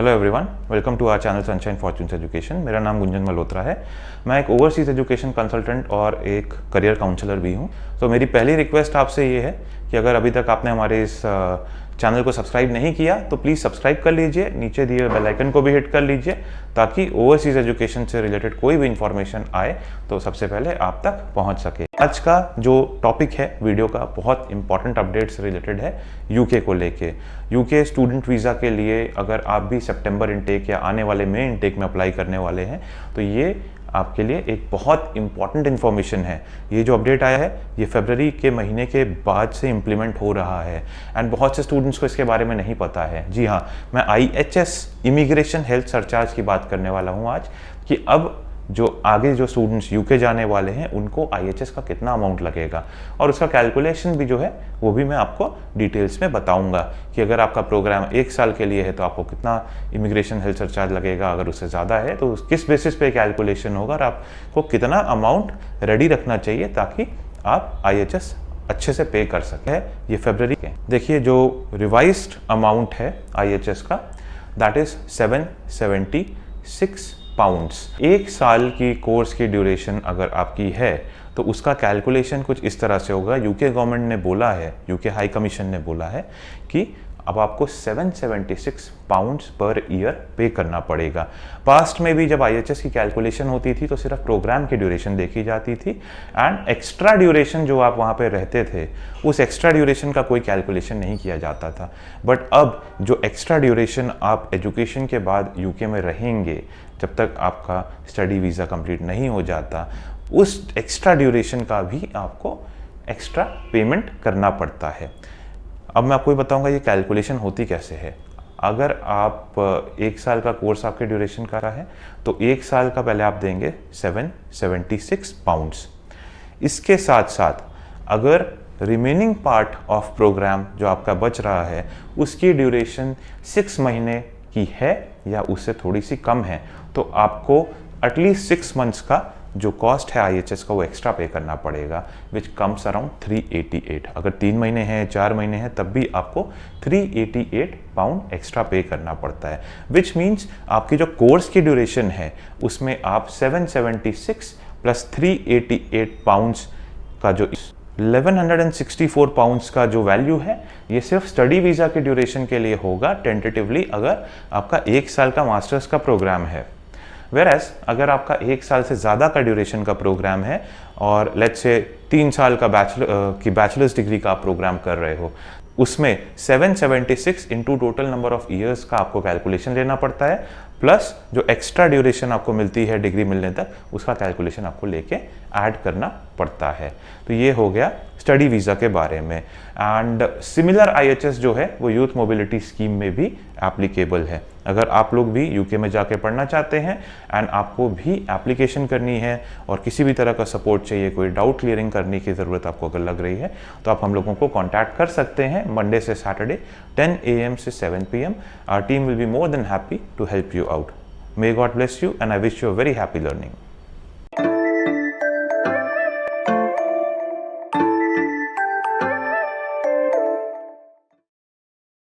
Hello everyone, welcome to our channel sunshine fortunes education. मेरा नाम गुंजन मल्होत्रा है। मैं एक ओवरसीज़ एजुकेशन कंसल्टेंट और एक करियर काउंसलर भी हूं। तो मेरी पहली रिक्वेस्ट आपसे ये है कि अगर अभी तक आपने हमारे इस चैनल को सब्सक्राइब नहीं किया तो प्लीज़ सब्सक्राइब कर लीजिए, नीचे दिए बेल आइकन को भी हिट कर लीजिए ताकि ओवरसीज़ एजुकेशन से रिलेटेड कोई भी इंफॉर्मेशन आए तो सबसे पहले आप तक पहुंच सके। आज का जो टॉपिक है वीडियो का बहुत इंपॉर्टेंट अपडेट से रिलेटेड है यूके को लेके। यूके स्टूडेंट वीज़ा के लिए अगर आप भी सितंबर इनटेक या आने वाले मई इनटेक में अप्लाई करने वाले हैं तो ये आपके लिए एक बहुत इंपॉर्टेंट इन्फॉर्मेशन है। ये जो अपडेट आया है ये फरवरी के महीने के बाद से इम्प्लीमेंट हो रहा है एंड बहुत से स्टूडेंट्स को इसके बारे में नहीं पता है। जी हाँ, मैं IHS इमिग्रेशन हेल्थ सरचार्ज की बात करने वाला हूँ आज कि अब जो आगे जो स्टूडेंट्स यूके जाने वाले हैं उनको IHS का कितना अमाउंट लगेगा और उसका कैलकुलेशन भी जो है वो भी मैं आपको डिटेल्स में बताऊंगा कि अगर आपका प्रोग्राम 1 साल के लिए है तो आपको कितना इमिग्रेशन हेल्थ सरचार्ज लगेगा, अगर उससे ज़्यादा है तो किस बेसिस पे कैलकुलेशन होगा और आपको कितना अमाउंट रेडी रखना चाहिए ताकि आप IHS अच्छे से पे कर सके। ये फरवरी के देखिए जो रिवाइज्ड अमाउंट है IHS का दैट इज 776 पाउंड्स। 1 साल की कोर्स की ड्यूरेशन अगर आपकी है तो उसका कैलकुलेशन कुछ इस तरह से होगा। यूके गवर्नमेंट ने बोला है, यूके हाई कमीशन ने बोला है कि अब आपको 776 पाउंड्स पर ईयर पे करना पड़ेगा। पास्ट में भी जब IHS की कैलकुलेशन होती थी तो सिर्फ प्रोग्राम की ड्यूरेशन देखी जाती थी एंड एक्स्ट्रा ड्यूरेशन जो आप वहाँ पे रहते थे उस एक्स्ट्रा ड्यूरेशन का कोई कैलकुलेशन नहीं किया जाता था। बट अब जो एक्स्ट्रा ड्यूरेशन आप एजुकेशन के बाद यूके में रहेंगे जब तक आपका स्टडी वीज़ा कंप्लीट नहीं हो जाता, उस एक्स्ट्रा ड्यूरेशन का भी आपको एक्स्ट्रा पेमेंट करना पड़ता है। अब मैं आपको ये बताऊंगा ये कैलकुलेशन होती कैसे है। अगर आप 1 साल का कोर्स आपके ड्यूरेशन का रहा है तो 1 साल का पहले आप देंगे 776 पाउंड्स। इसके साथ साथ अगर रिमेनिंग पार्ट ऑफ प्रोग्राम जो आपका बच रहा है उसकी ड्यूरेशन 6 महीने की है या उससे थोड़ी सी कम है तो आपको एटलीस्ट 6 मंथ्स का जो कॉस्ट है IHS का वो एक्स्ट्रा पे करना पड़ेगा विच कम्स अराउंड 388। अगर 3 महीने हैं 4 महीने हैं तब भी आपको 388 पाउंड एक्स्ट्रा पे करना पड़ता है विच मीन्स आपकी जो कोर्स की ड्यूरेशन है उसमें आप 776 प्लस 388 पाउंड्स का जो 1164 पाउंड्स का जो वैल्यू है ये सिर्फ स्टडी वीज़ा के ड्यूरेशन के लिए होगा टेंटेटिवली अगर आपका 1 साल का मास्टर्स का प्रोग्राम है। वेरएस अगर आपका 1 साल से ज़्यादा का ड्यूरेशन का प्रोग्राम है और लेट्स से 3 साल का बैचलर्स डिग्री का आप प्रोग्राम कर रहे हो उसमें 776 into total number of years का आपको कैलकुलेशन लेना पड़ता है प्लस जो एक्स्ट्रा ड्यूरेशन आपको मिलती है डिग्री मिलने तक उसका कैलकुलेशन आपको लेके ऐड करना पड़ता है। तो ये हो गया स्टडी वीज़ा के बारे में एंड सिमिलर IHS जो है वो यूथ मोबिलिटी स्कीम में भी एप्लीकेबल है। अगर आप लोग भी यूके में जाके पढ़ना चाहते हैं एंड आपको भी एप्लीकेशन करनी है और किसी भी तरह का सपोर्ट चाहिए, कोई डाउट क्लियरिंग करने की ज़रूरत आपको अगर लग रही है तो आप हम लोगों को कॉन्टैक्ट कर सकते हैं मंडे से सैटरडे 10 AM से 7 PM। Our team will be more than happy to help you out. May God bless you and I wish you a very happy learning.